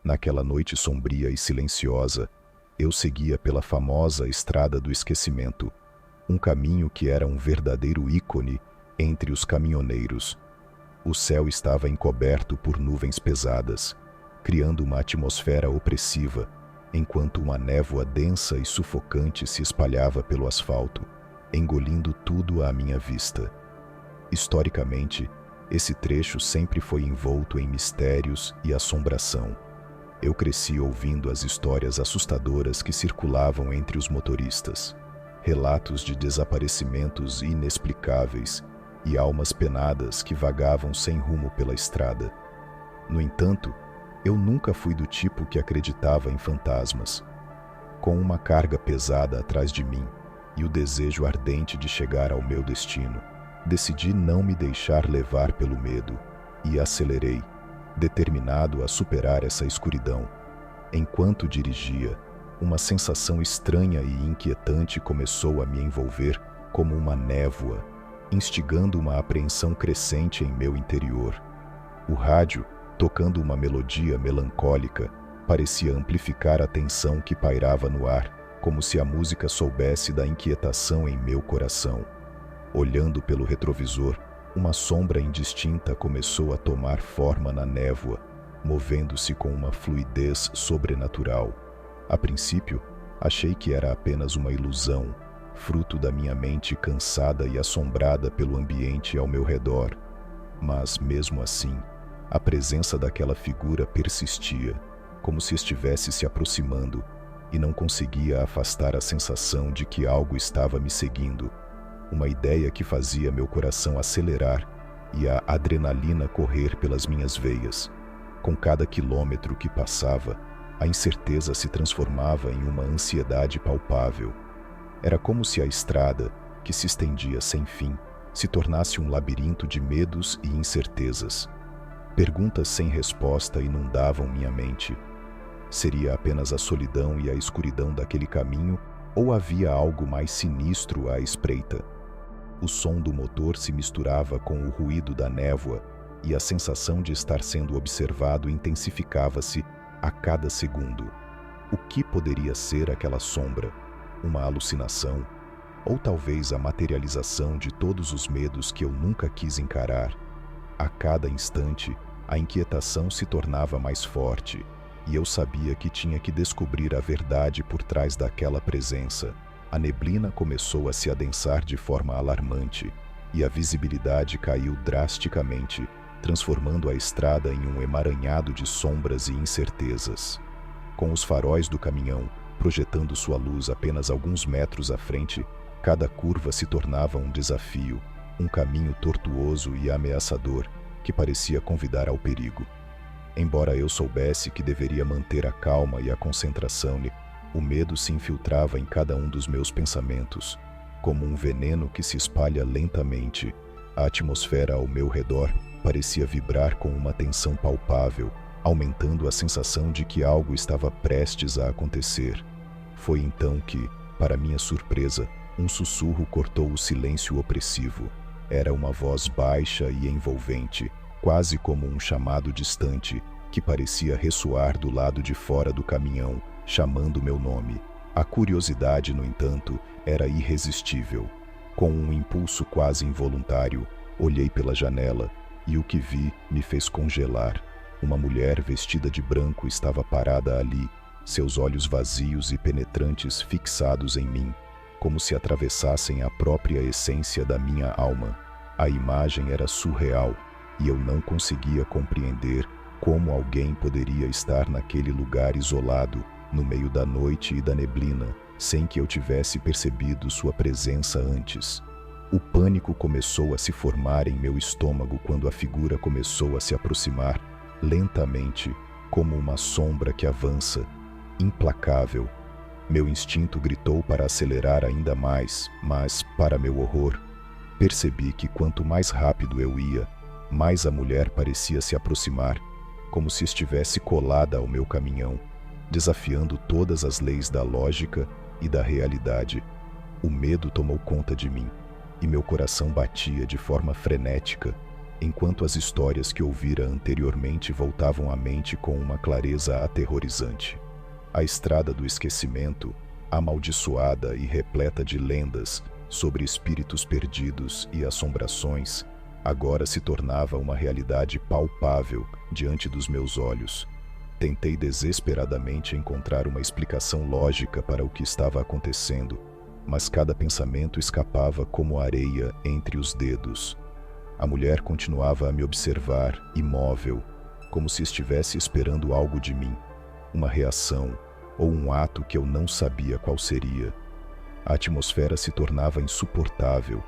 Naquela noite sombria e silenciosa, eu seguia pela famosa Estrada do Esquecimento, um caminho que era um verdadeiro ícone entre os caminhoneiros. O céu estava encoberto por nuvens pesadas, criando uma atmosfera opressiva, enquanto uma névoa densa e sufocante se espalhava pelo asfalto, engolindo tudo à minha vista. Historicamente, esse trecho sempre foi envolto em mistérios e assombração. Eu cresci ouvindo as histórias assustadoras que circulavam entre os motoristas, relatos de desaparecimentos inexplicáveis e almas penadas que vagavam sem rumo pela estrada. No entanto, eu nunca fui do tipo que acreditava em fantasmas. Com uma carga pesada atrás de mim e o desejo ardente de chegar ao meu destino, decidi não me deixar levar pelo medo e acelerei, determinado a superar essa escuridão. Enquanto dirigia, uma sensação estranha e inquietante começou a me envolver como uma névoa, instigando uma apreensão crescente em meu interior. O rádio, tocando uma melodia melancólica, parecia amplificar a tensão que pairava no ar, como se a música soubesse da inquietação em meu coração. Olhando pelo retrovisor, uma sombra indistinta começou a tomar forma na névoa, movendo-se com uma fluidez sobrenatural. A princípio, achei que era apenas uma ilusão, fruto da minha mente cansada e assombrada pelo ambiente ao meu redor. Mas, mesmo assim, a presença daquela figura persistia, como se estivesse se aproximando, e não conseguia afastar a sensação de que algo estava me seguindo. Uma ideia que fazia meu coração acelerar e a adrenalina correr pelas minhas veias. Com cada quilômetro que passava, a incerteza se transformava em uma ansiedade palpável. Era como se a estrada, que se estendia sem fim, se tornasse um labirinto de medos e incertezas. Perguntas sem resposta inundavam minha mente. Seria apenas a solidão e a escuridão daquele caminho, ou havia algo mais sinistro à espreita? O som do motor se misturava com o ruído da névoa e a sensação de estar sendo observado intensificava-se a cada segundo. O que poderia ser aquela sombra? Uma alucinação? Ou talvez a materialização de todos os medos que eu nunca quis encarar? A cada instante, a inquietação se tornava mais forte, e eu sabia que tinha que descobrir a verdade por trás daquela presença. A neblina começou a se adensar de forma alarmante, e a visibilidade caiu drasticamente, transformando a estrada em um emaranhado de sombras e incertezas. Com os faróis do caminhão projetando sua luz apenas alguns metros à frente, cada curva se tornava um desafio, um caminho tortuoso e ameaçador que parecia convidar ao perigo. Embora eu soubesse que deveria manter a calma e a concentração, o medo se infiltrava em cada um dos meus pensamentos, como um veneno que se espalha lentamente. A atmosfera ao meu redor parecia vibrar com uma tensão palpável, aumentando a sensação de que algo estava prestes a acontecer. Foi então que, para minha surpresa, um sussurro cortou o silêncio opressivo. Era uma voz baixa e envolvente, quase como um chamado distante, que parecia ressoar do lado de fora do caminhão, chamando meu nome. A curiosidade, no entanto, era irresistível. Com um impulso quase involuntário, olhei pela janela e o que vi me fez congelar. Uma mulher vestida de branco estava parada ali, seus olhos vazios e penetrantes fixados em mim, como se atravessassem a própria essência da minha alma. A imagem era surreal e eu não conseguia compreender como alguém poderia estar naquele lugar isolado, no meio da noite e da neblina, sem que eu tivesse percebido sua presença antes. O pânico começou a se formar em meu estômago quando a figura começou a se aproximar, lentamente, como uma sombra que avança, implacável. Meu instinto gritou para acelerar ainda mais, mas, para meu horror, percebi que quanto mais rápido eu ia, mais a mulher parecia se aproximar, como se estivesse colada ao meu caminhão, desafiando todas as leis da lógica e da realidade. O medo tomou conta de mim, e meu coração batia de forma frenética. enquanto as histórias que ouvira anteriormente voltavam à mente com uma clareza aterrorizante. A estrada do esquecimento, amaldiçoada e repleta de lendas sobre espíritos perdidos e assombrações, agora se tornava uma realidade palpável diante dos meus olhos. Tentei desesperadamente encontrar uma explicação lógica para o que estava acontecendo, mas cada pensamento escapava como areia entre os dedos. A mulher continuava a me observar, imóvel, como se estivesse esperando algo de mim, uma reação ou um ato que eu não sabia qual seria. A atmosfera se tornava insuportável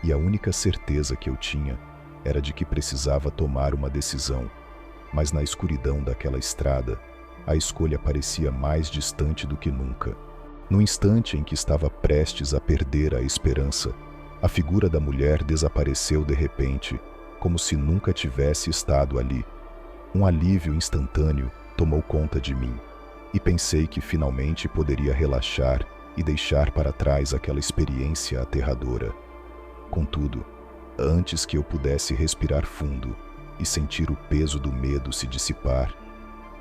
e a única certeza que eu tinha era de que precisava tomar uma decisão. Mas na escuridão daquela estrada, a escolha parecia mais distante do que nunca. No instante em que estava prestes a perder a esperança, a figura da mulher desapareceu de repente, como se nunca tivesse estado ali. Um alívio instantâneo tomou conta de mim, e pensei que finalmente poderia relaxar e deixar para trás aquela experiência aterradora. Contudo, antes que eu pudesse respirar fundo e sentir o peso do medo se dissipar,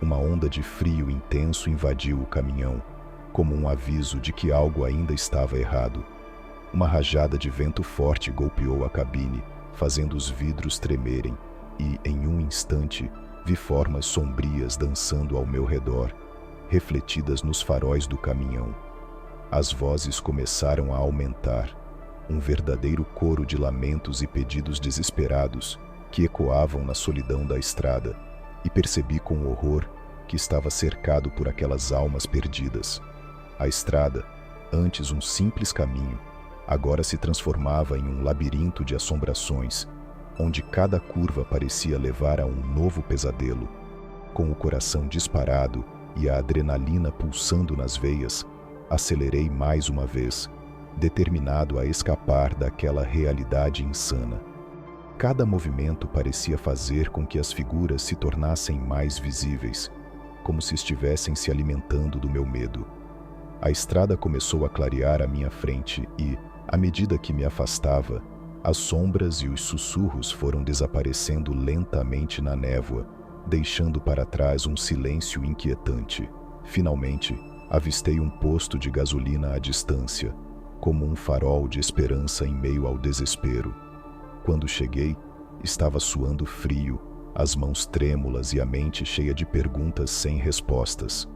uma onda de frio intenso invadiu o caminhão, como um aviso de que algo ainda estava errado. Uma rajada de vento forte golpeou a cabine, fazendo os vidros tremerem, e, em um instante, vi formas sombrias dançando ao meu redor, refletidas nos faróis do caminhão. As vozes começaram a aumentar, um verdadeiro coro de lamentos e pedidos desesperados que ecoavam na solidão da estrada, e percebi com horror que estava cercado por aquelas almas perdidas. A estrada, antes um simples caminho, agora se transformava em um labirinto de assombrações, onde cada curva parecia levar a um novo pesadelo. Com o coração disparado e a adrenalina pulsando nas veias, acelerei mais uma vez, determinado a escapar daquela realidade insana. Cada movimento parecia fazer com que as figuras se tornassem mais visíveis, como se estivessem se alimentando do meu medo. A estrada começou a clarear à minha frente e, à medida que me afastava, as sombras e os sussurros foram desaparecendo lentamente na névoa, deixando para trás um silêncio inquietante. Finalmente, avistei um posto de gasolina à distância, como um farol de esperança em meio ao desespero. Quando cheguei, estava suando frio, as mãos trêmulas e a mente cheia de perguntas sem respostas.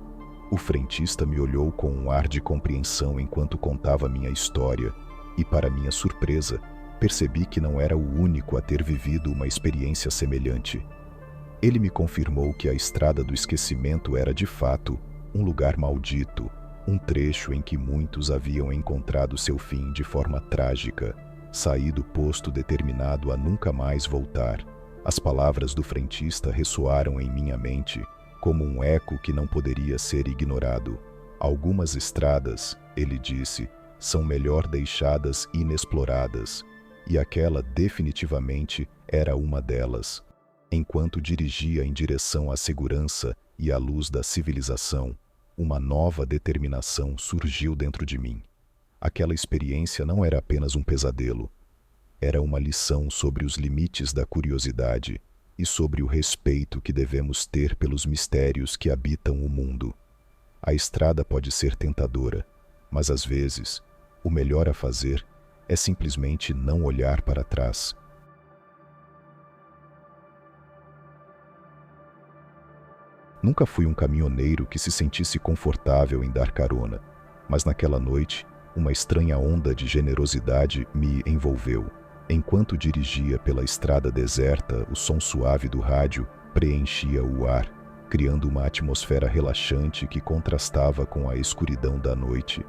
O frentista me olhou com um ar de compreensão enquanto contava minha história, e, para minha surpresa, percebi que não era o único a ter vivido uma experiência semelhante. Ele me confirmou que a estrada do esquecimento era, de fato, um lugar maldito, um trecho em que muitos haviam encontrado seu fim de forma trágica, saí do posto determinado a nunca mais voltar. As palavras do frentista ressoaram em minha mente, como um eco que não poderia ser ignorado. Algumas estradas, ele disse, são melhor deixadas inexploradas, e aquela definitivamente era uma delas. Enquanto dirigia em direção à segurança e à luz da civilização, uma nova determinação surgiu dentro de mim. Aquela experiência não era apenas um pesadelo. Era uma lição sobre os limites da curiosidade e sobre o respeito que devemos ter pelos mistérios que habitam o mundo. A estrada pode ser tentadora, mas às vezes, o melhor a fazer é simplesmente não olhar para trás. Nunca fui um caminhoneiro que se sentisse confortável em dar carona, mas naquela noite, uma estranha onda de generosidade me envolveu. Enquanto dirigia pela estrada deserta, o som suave do rádio preenchia o ar, criando uma atmosfera relaxante que contrastava com a escuridão da noite.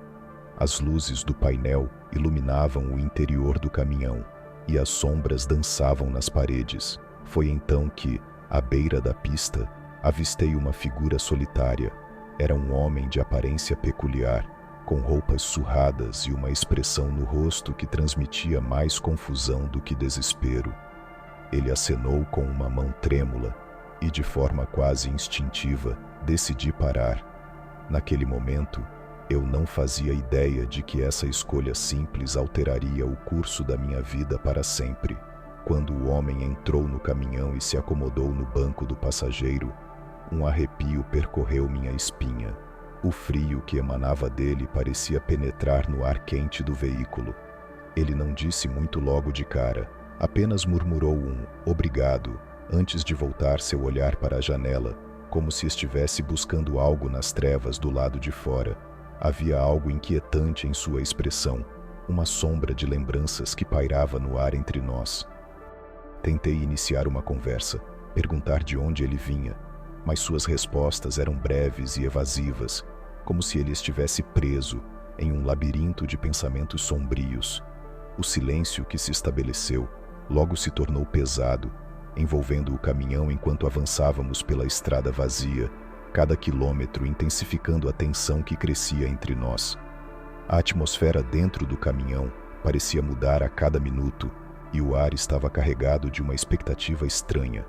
As luzes do painel iluminavam o interior do caminhão e as sombras dançavam nas paredes. Foi então que, à beira da pista, avistei uma figura solitária. Era um homem de aparência peculiar, com roupas surradas e uma expressão no rosto que transmitia mais confusão do que desespero. Ele acenou com uma mão trêmula e, de forma quase instintiva, decidi parar. Naquele momento, eu não fazia ideia de que essa escolha simples alteraria o curso da minha vida para sempre. Quando o homem entrou no caminhão e se acomodou no banco do passageiro, um arrepio percorreu minha espinha. O frio que emanava dele parecia penetrar no ar quente do veículo. Ele não disse muito logo de cara, apenas murmurou um "obrigado" antes de voltar seu olhar para a janela, como se estivesse buscando algo nas trevas do lado de fora. Havia algo inquietante em sua expressão, uma sombra de lembranças que pairava no ar entre nós. Tentei iniciar uma conversa, perguntar de onde ele vinha, mas suas respostas eram breves e evasivas, como se ele estivesse preso em um labirinto de pensamentos sombrios. O silêncio que se estabeleceu logo se tornou pesado, envolvendo o caminhão enquanto avançávamos pela estrada vazia, cada quilômetro intensificando a tensão que crescia entre nós. A atmosfera dentro do caminhão parecia mudar a cada minuto e o ar estava carregado de uma expectativa estranha.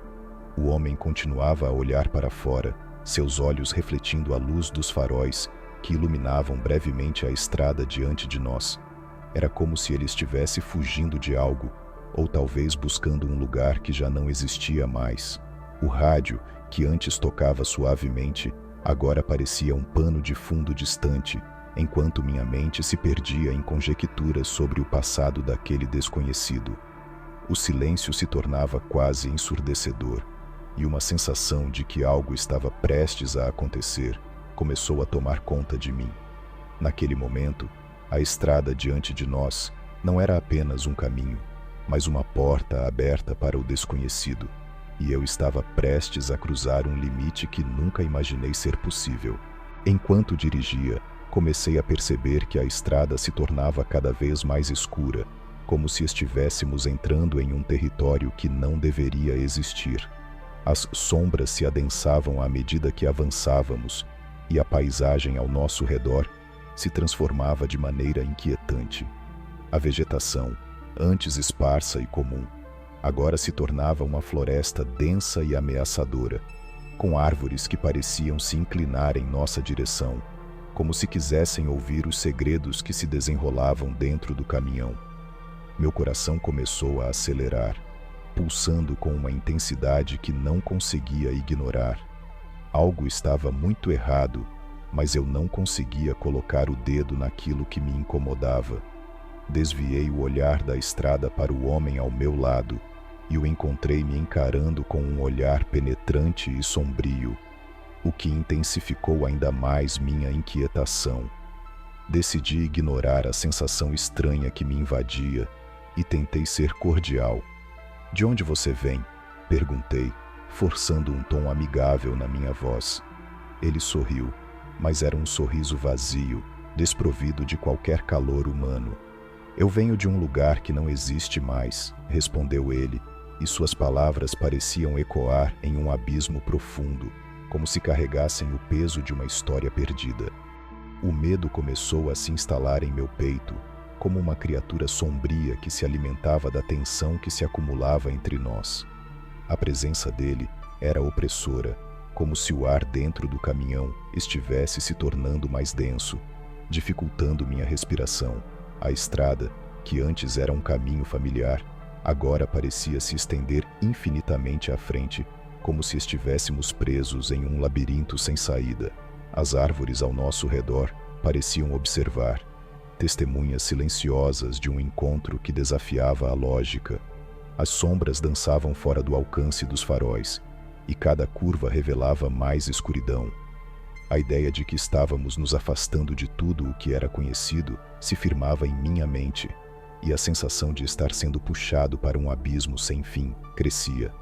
O homem continuava a olhar para fora, seus olhos refletindo a luz dos faróis que iluminavam brevemente a estrada diante de nós. Era como se ele estivesse fugindo de algo, ou talvez buscando um lugar que já não existia mais. O rádio, que antes tocava suavemente, agora parecia um pano de fundo distante, enquanto minha mente se perdia em conjecturas sobre o passado daquele desconhecido. O silêncio se tornava quase ensurdecedor, e uma sensação de que algo estava prestes a acontecer começou a tomar conta de mim. Naquele momento, a estrada diante de nós não era apenas um caminho, mas uma porta aberta para o desconhecido, e eu estava prestes a cruzar um limite que nunca imaginei ser possível. Enquanto dirigia, comecei a perceber que a estrada se tornava cada vez mais escura, como se estivéssemos entrando em um território que não deveria existir. As sombras se adensavam à medida que avançávamos, e a paisagem ao nosso redor se transformava de maneira inquietante. A vegetação, antes esparsa e comum, agora se tornava uma floresta densa e ameaçadora, com árvores que pareciam se inclinar em nossa direção, como se quisessem ouvir os segredos que se desenrolavam dentro do caminhão. Meu coração começou a acelerar, pulsando com uma intensidade que não conseguia ignorar. Algo estava muito errado, mas eu não conseguia colocar o dedo naquilo que me incomodava. Desviei o olhar da estrada para o homem ao meu lado e o encontrei me encarando com um olhar penetrante e sombrio, o que intensificou ainda mais minha inquietação. Decidi ignorar a sensação estranha que me invadia e tentei ser cordial. "De onde você vem?" perguntei, forçando um tom amigável na minha voz. Ele sorriu, mas era um sorriso vazio, desprovido de qualquer calor humano. "Eu venho de um lugar que não existe mais", respondeu ele, e suas palavras pareciam ecoar em um abismo profundo, como se carregassem o peso de uma história perdida. O medo começou a se instalar em meu peito, como uma criatura sombria que se alimentava da tensão que se acumulava entre nós. A presença dele era opressora, como se o ar dentro do caminhão estivesse se tornando mais denso, dificultando minha respiração. A estrada, que antes era um caminho familiar, agora parecia se estender infinitamente à frente, como se estivéssemos presos em um labirinto sem saída. As árvores ao nosso redor pareciam observar, testemunhas silenciosas de um encontro que desafiava a lógica. As sombras dançavam fora do alcance dos faróis, e cada curva revelava mais escuridão. A ideia de que estávamos nos afastando de tudo o que era conhecido se firmava em minha mente, e a sensação de estar sendo puxado para um abismo sem fim crescia.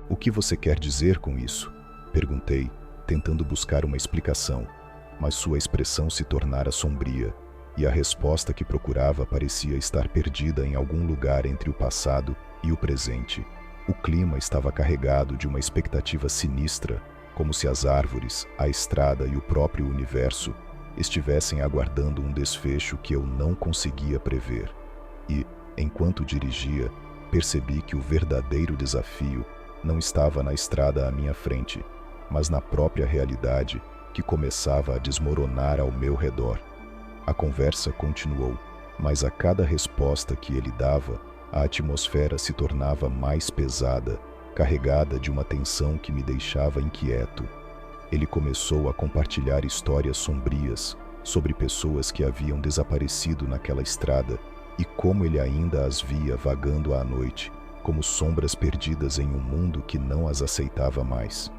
"O que você quer dizer com isso?" perguntei, tentando buscar uma explicação, mas sua expressão se tornara sombria, e a resposta que procurava parecia estar perdida em algum lugar entre o passado e o presente. O clima estava carregado de uma expectativa sinistra, como se as árvores, a estrada e o próprio universo estivessem aguardando um desfecho que eu não conseguia prever. E, enquanto dirigia, percebi que o verdadeiro desafio não estava na estrada à minha frente, mas na própria realidade que começava a desmoronar ao meu redor. A conversa continuou, mas a cada resposta que ele dava, A atmosfera se tornava mais pesada, carregada de uma tensão que me deixava inquieto. Ele começou a compartilhar histórias sombrias sobre pessoas que haviam desaparecido naquela estrada e como ele ainda as via vagando à noite, como sombras perdidas em um mundo que não as aceitava mais.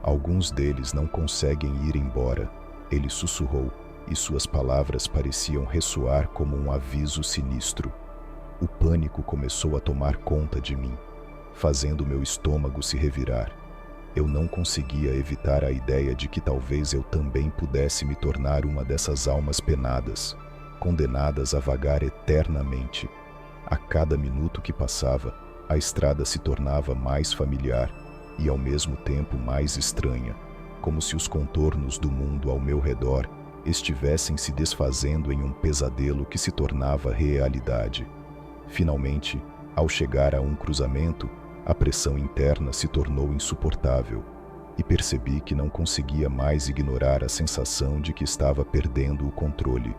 Alguns deles não conseguem ir embora, ele sussurrou, e suas palavras pareciam ressoar como um aviso sinistro. O pânico começou a tomar conta de mim, fazendo meu estômago se revirar. Eu não conseguia evitar a ideia de que talvez eu também pudesse me tornar uma dessas almas penadas, condenadas a vagar eternamente. A cada minuto que passava, a estrada se tornava mais familiar e ao mesmo tempo mais estranha, como se os contornos do mundo ao meu redor estivessem se desfazendo em um pesadelo que se tornava realidade. Finalmente, ao chegar a um cruzamento, a pressão interna se tornou insuportável e percebi que não conseguia mais ignorar a sensação de que estava perdendo o controle.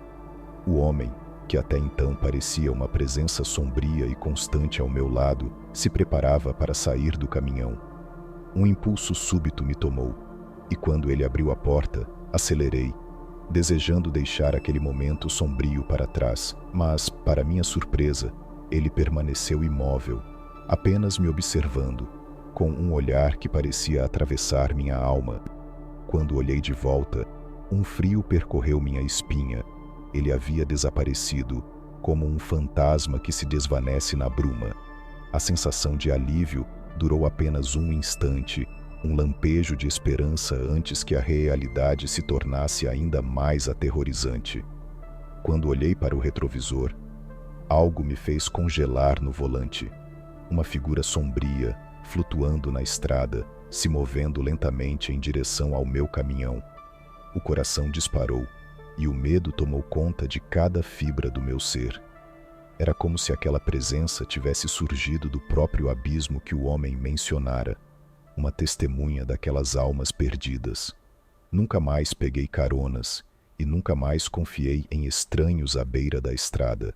O homem, que até então parecia uma presença sombria e constante ao meu lado, se preparava para sair do caminhão. Um impulso súbito me tomou, e quando ele abriu a porta, acelerei, desejando deixar aquele momento sombrio para trás, mas, para minha surpresa, ele permaneceu imóvel, apenas me observando, com um olhar que parecia atravessar minha alma. Quando olhei de volta, um frio percorreu minha espinha. Ele havia desaparecido, como um fantasma que se desvanece na bruma. A sensação de alívio durou apenas um instante, um lampejo de esperança antes que a realidade se tornasse ainda mais aterrorizante. Quando olhei para o retrovisor, algo me fez congelar no volante. Uma figura sombria, flutuando na estrada, se movendo lentamente em direção ao meu caminhão. O coração disparou, e o medo tomou conta de cada fibra do meu ser. Era como se aquela presença tivesse surgido do próprio abismo que o homem mencionara, uma testemunha daquelas almas perdidas. Nunca mais peguei caronas, e nunca mais confiei em estranhos à beira da estrada.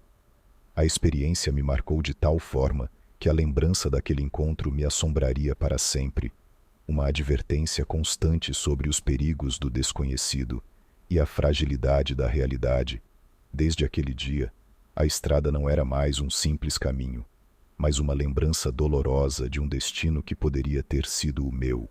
A experiência me marcou de tal forma que a lembrança daquele encontro me assombraria para sempre, uma advertência constante sobre os perigos do desconhecido e a fragilidade da realidade. Desde aquele dia, a estrada não era mais um simples caminho, mas uma lembrança dolorosa de um destino que poderia ter sido o meu.